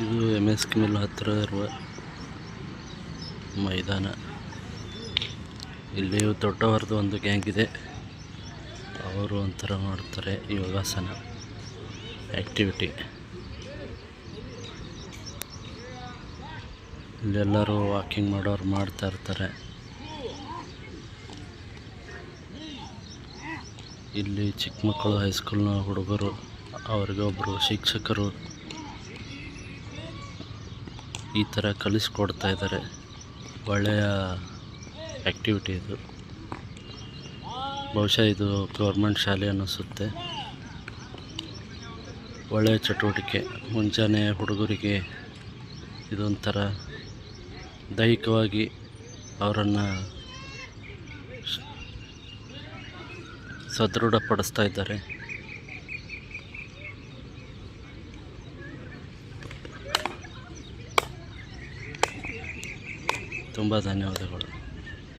ಇದು MS mill ಹತ್ತಿರ ಇರುವ ಮೈದಾನ. ಇಲ್ಲಿ ದೊಡ್ಡವರದ್ದು ಒಂದು ಗ್ಯಾಂಗ್ ಇದೆ. ಅವರು ಒಂಥರ ಮಾಡ್ತಾರೆ ಯೋಗಾಸನ ಆ್ಯಕ್ಟಿವಿಟಿ. ಇಲ್ಲೆಲ್ಲರೂ ವಾಕಿಂಗ್ ಮಾಡೋರು ಮಾಡ್ತಾ ಇರ್ತಾರೆ. ಇಲ್ಲಿ ಚಿಕ್ಕ ಮಕ್ಕಳು ಹೈಸ್ಕೂಲ್ನ ಹುಡುಗರು, ಅವ್ರಿಗೆ ಒಬ್ಬರು ಶಿಕ್ಷಕರು ಈ ಥರ ಕಲಿಸ್ಕೊಡ್ತಾ ಇದ್ದಾರೆ. ಒಳ್ಳೆಯ ಆ್ಯಕ್ಟಿವಿಟಿ ಇದು. ಬಹುಶಃ ಇದು ಗೌರ್ಮೆಂಟ್ ಶಾಲೆ ಅನ್ನಿಸುತ್ತೆ. ಒಳ್ಳೆಯ ಚಟುವಟಿಕೆ. ಮುಂಜಾನೆ ಹುಡುಗರಿಗೆ ಇದೊಂಥರ ದೈಹಿಕವಾಗಿ ಅವರನ್ನು ಸದೃಢಪಡಿಸ್ತಾ ಇದ್ದಾರೆ. ತುಂಬ ಧನ್ಯವಾದಗಳು.